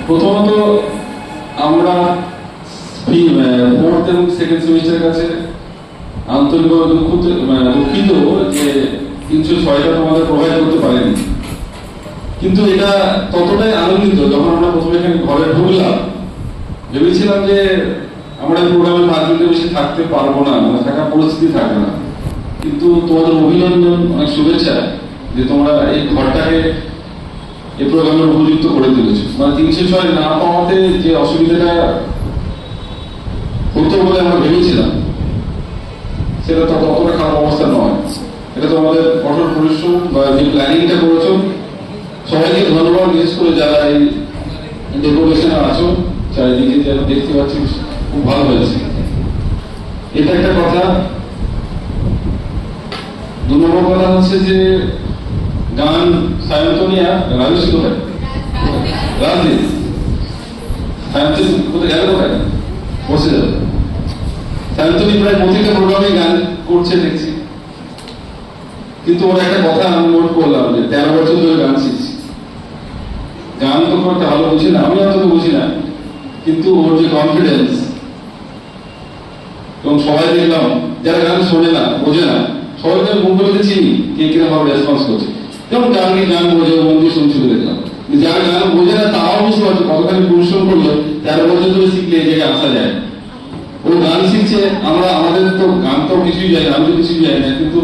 প্রথমত আমরা ফোর্থ এবং সেকেন্ড সেমিস্টারের কাছে আন্তরিকভাবে দুঃখিত যে 306টা তোমাদের প্রোভাইড করতে পারিনি। কিন্তু এটা ততটাই আনন্দিত যখন আমরা প্রথমে এখানে ঘরে ঢুকলাম, ভেবেছিলাম যে আমরা এই প্রোগ্রামে 5 মিনিটের বেশি থাকতে পারবো না, মানে থাকার পরিস্থিতি থাকবে না। কিন্তু তোমাদের অভিনন্দন, অনেক শুভেচ্ছা যে তোমরা এই ঘরটাকে এই প্রোগ্রামের উপযুক্ত করে তুলেছো। মানে 306 না পাওয়াতে যে অসুবিধাটা হতো বলে আমরা ভেবেছিলাম, সেটা তো ততটা খারাপ অবস্থা নয়। এটা তোমাদের কঠোর পরিশ্রম বা যে প্ল্যানিংটা করেছো, সবাইকে ধন্যবাদ। বিশেষ করে যারা এই ডেকোরেশনে আছো, চারিদিকে যারা দেখতে পাচ্ছি, খুব ভালো হয়েছে। এটা একটা কথা। 2 নম্বর কথা হচ্ছে যে গান সায়ন্তনিয়া রাজু কোথায়? রাজদীপ সায়ন্তনী কোথায় গেল? কোথায় বসে যাবে? সায়ন্তনী প্রায় প্রতিটা প্রোগ্রামে গান করছে দেখছি, কিন্তু ওর একটা কথা আমি নোট করলাম যে 13 বছর ধরে গান শিখছি। গান তো খুব একটা ভালো বুঝি না, আমি অন্তত বুঝি না, কিন্তু ওর যে কনফিডেন্স, এবং সবাই দেখলাম যারা গান শোনে না, বোঝে না, সবাইকে মুখ বলতে চিনি কে কিরকম ভাবে রেসপন্স করছে। যেমন গান বোঝে, মন দিয়ে শুনছিল দেখলাম। যারা গান বোঝে না তাও বুঝতে পারছে কতখানি পরিশ্রম করলো, 13 বছর ধরে শিখলে এই জায়গায় আসা যায়। ও গান শিখছে, আমাদের তো গান তো কিছুই যায় না, আমি তো কিছুই যাই না, কিন্তু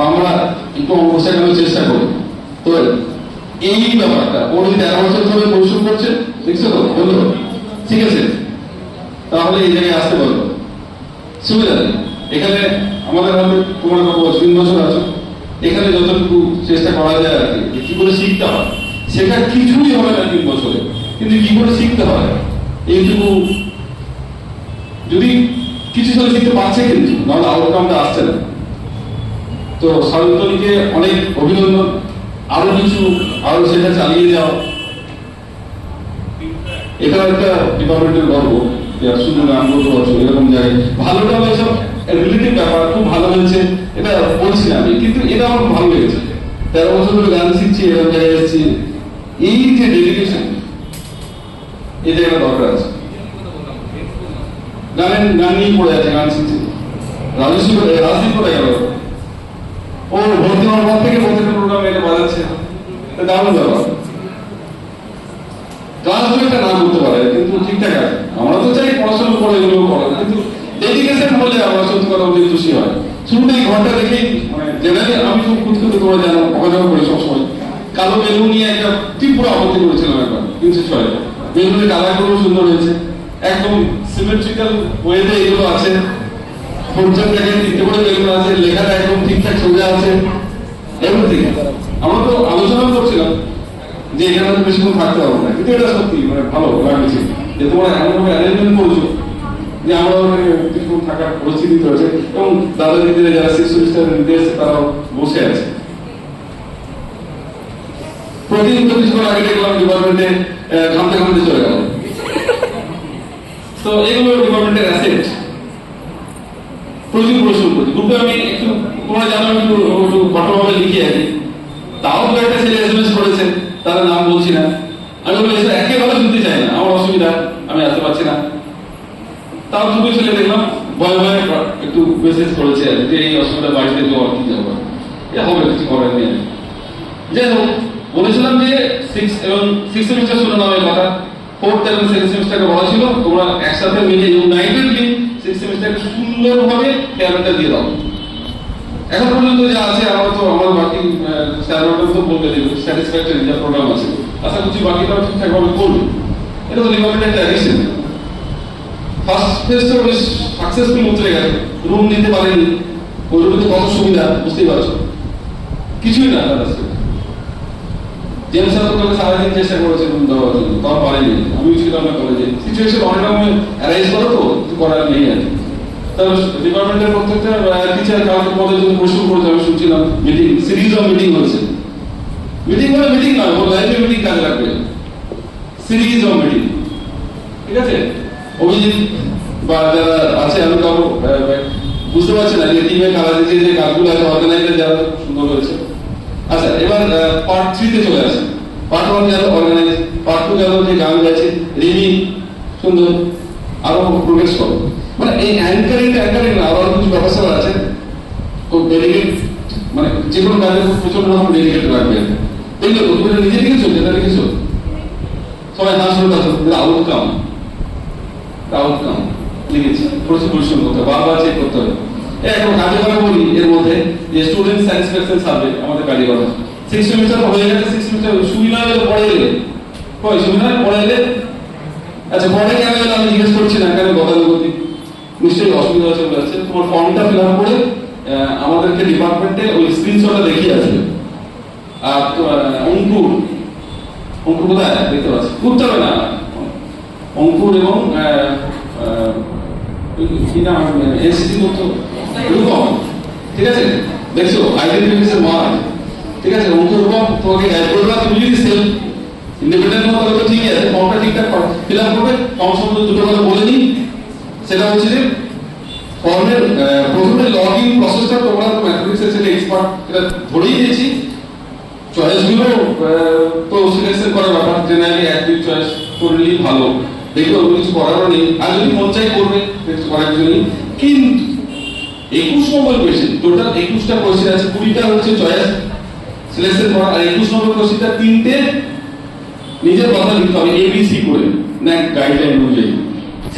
আমরা একটু অঙ্ক শেখানোর চেষ্টা করি। তো এই ব্যাপারটা ওর 13 বছর ধরে পরিশ্রম করছে, দেখছো তো বললো ঠিক আছে, তাহলে এই জায়গায় আসতে পারবো সুবিধা নেই। এখানে আমাদের হাতে তোমরা 3 বছর আছো, এখানে যতটুকু চেষ্টা করা যায় আর কি করে শিখতে হয়, সেটা কিছুই হবে না 3 বছরে, কিন্তু কি করে শিখতে হয় এইটুকু যদি কিছু সালে শিখতে পারছে, কিন্তু নাহলে আউটকামটা আসছে না। তো সায়ন্তনীকে অনেক অভিনন্দন, আরো সেটা চালিয়ে যাও। এটা একটা ডিপার্টমেন্টের গর্ব, শুধু গান করতে পারছো এরকম জায়গায়। ভালোটা হলে সব রিলেটিভ ব্যাপার, খুব ভালো হয়েছে এটা বলছি না আমি, কিন্তু এটা আমার ভালো লেগেছে। 13 বছর ধরে গান শিখছি, এরকম জায়গায় এসেছি, এই যে ডেডিকেশন, এই জায়গাটা দরকার আছে। গান নিয়ে পড়ে আছে, গান শিখছে। রাজদীপ করে গেল, ও ভর্তি হওয়ার পর থেকে প্রত্যেকটা প্রোগ্রামে এটা বাজাচ্ছে, দারুণ ব্যাপার। ক্লাস একটা না করতে পারে কিন্তু ঠিকঠাক আছে। আমরা তো চাই পড়াশোনা করে এগুলো করা, কিন্তু ডেডিকেশন হলে আমরা সত্যি কথা বলে খুশি হয়। শুরুতে এই ঘরটা দেখেই মানে জেনারেলি আমি খুব খুঁতখুঁতে, তোমরা জানো অকাজও করি সবসময়। কালো বেলুন নিয়ে একটা তীব্র আপত্তি করেছিলাম একবার 306। বেলুনের কালার গুলো সুন্দর হয়েছে, একদম সিমেট্রিক্যাল ওয়েতে এগুলো আছে। ফোরজন দেখেন 3টে করে বেলুন আছে, লেখাটা একদম ঠিকঠাক সোজা আছে, এভরিথিং। আমরা তো আলোচনা করছিলাম যে এখানে তো বেশিক্ষণ থাকতে হবে না, কিন্তু এটা সত্যি মানে ভালো লাগছে যে তোমরা এমনভাবে অ্যারেঞ্জমেন্ট করছো যে আমরা কিছুক্ষণ থাকার পরিস্থিতি রয়েছে, এবং দাদা দিদিরা যারা 6 সেমিস্টার নির্দেশ তারাও বসে আছে। প্রতিদিন তো কিছুক্ষণ আগে দেখলাম ডিপার্টমেন্টে ঘামতে চলে গেল। তো এগুলো ডিপার্টমেন্টের অ্যাসেট, প্রচুর পরিশ্রম করছি। গ্রুপে আমি একটু, তোমরা জানো একটু কঠোরভাবে লিখে আছি, তাও তো একটা ছেলে এসএমএস করেছে, তাদের নাম বলছি না। আমি বলি এসে একেবারে শুনতে চাই না, আমার অসুবিধা, আমি আসতে পারছি না। তাও 2 ছেলে দেখলাম ভয়ে একটু মেসেজ করেছে যে এই অসুবিধা, বাড়িতে যাওয়া কি যাবো, এ হবে কিছু করার নেই। যাই হোক, বলেছিলাম যে 6 সেমিস্টার শুনে নাম এই কথা, 4th এবং 2nd সেমিস্টারকে বলা ছিল তোমরা একসাথে মিলে ইউনাইটেডলি 6 সেমিস্টারকে সুন্দরভাবে ক্যালেন্ডার দিয়ে দাও। এখন পর্যন্ত যা আছে আমার বাকি স্যাররা তো বলতে দেবে স্যাটিসফ্যাক্টরি যা প্রোগ্রাম আছে, আশা করছি বাকিটাও ঠিকঠাক ভাবে করবে। এটা তো ডিপার্টমেন্টের ট্র্যাডিশন। ফার্স্ট ফেজটা বেশ সাকসেসফুল হতে গেছে, রুম নিতে পারেনি, ওই রুমে কত সুবিধা বুঝতেই পারছো, কিছুই না তার কাছে। জেমস স্যার তো সারাদিন চেষ্টা করেছে রুম দেওয়ার জন্য, তাও পারেনি। আমিও ছিলাম না কলেজে, সিচুয়েশন অনেক রকম অ্যারাইজ করে, তো কিছু করার নেই আর কি। ডিপার্টমেন্টের প্রত্যেকটা টিচার কাউকে পদের জন্য পরিশ্রম করেছে, আমি শুনছিলাম। মিটিং, সিরিজ অফ মিটিং হয়েছে। মিটিং মানে মিটিং নয়, ওর লাইফে মিটিং কাজে লাগবে, সিরিজ অফ মিটিং, ঠিক আছে। অভিজিৎ বা যারা আছে, আমি কারো বুঝতে পারছি না যে টিমে কারা দিচ্ছে, যে কাজগুলো আছে অর্গানাইজার যারা সুন্দর হয়েছে। আচ্ছা, এবার পার্ট 3 তে চলে আসে। পার্ট 1 যারা অর্গানাইজ যাদব যে গান গাইছে, রিমি সুন্দর, আরো প্রোগ্রেস করো। মানে এই অ্যাঙ্কারিং না, আরো কিছু ব্যবস্থা আছে, খুব ডেডিকেট, মানে যে কোনো কাজের প্রচন্ড রকম ডেডিকেট রাখবে। দেখলো তো, তুমি নিজে লিখেছো, যেটা লিখেছো সবাই হাসলো, আউটকাম লিখেছি, পরিশ্রম করতে হবে, বারবার চেক করতে হবে। এখন কাজে কথা বলি, এর মধ্যে যে স্টুডেন্ট স্যাটিসফ্যাকশন সার্ভে আমাদের কাজে কথা 6 সেমিস্টার হয়ে গেছে, 6 সেমিস্টার সুবিধা হলে পড়ে এলে সুবিধা পড়ে এলে, আচ্ছা পরে কেন এলে আমি জিজ্ঞেস করছি না, কেন গতানুগতিক নিশ্চয়ই অসুবিধা হচ্ছে বলে আছে। তোমার ফর্মটা ফিল আপ করে আমাদেরকে ডিপার্টমেন্টে ওই স্ক্রিনশটটা দেখিয়ে আসবে। আর অঙ্কুর কোথায় দেখতে পাচ্ছি, ঘুরতে হবে না, অঙ্কুর এবং কি নাম এনসিসি করতো রূপম, ঠিক আছে, দেখছো আইডেন্টিফিকেশন মার্ক, ঠিক আছে, অঙ্কুর রূপম তোমাকে গাইড করবে। তুমি যদি সেলফ ইন্ডিপেন্ডেন্ট হো তাহলে তো ঠিকই আছে, ফর্মটা ঠিকঠাক ফিল আপ করবে। ফর্ম সম্বন্ধে দুটো কথা বলে দিই, সেটা হচ্ছে যে ফর্মের প্রথমে লগ ইন প্রসেসটা, তোমরা তো ম্যাথমেটিক্সের ছেলে এক্সপার্ট, এটা ধরেই দিয়েছি। চয়েসগুলো তো সিলেকশন করার ব্যাপার, জেনারেলি এক দুই চয়েস করলেই ভালো, দেখবে ওগুলো কিছু করারও নেই, আর যদি মন চাই করবে করার জন্য। কিন্তু 21 নম্বর কোয়েশ্চেন, টোটাল 21টা কোয়েশ্চেন আছে, 20টা হচ্ছে চয়েস সিলেকশন করা, আর 21 নম্বর কোয়েশ্চেনটা 3টে নিজের কথা লিখতে হবে, ABC করে না গাইডলাইন অনুযায়ী।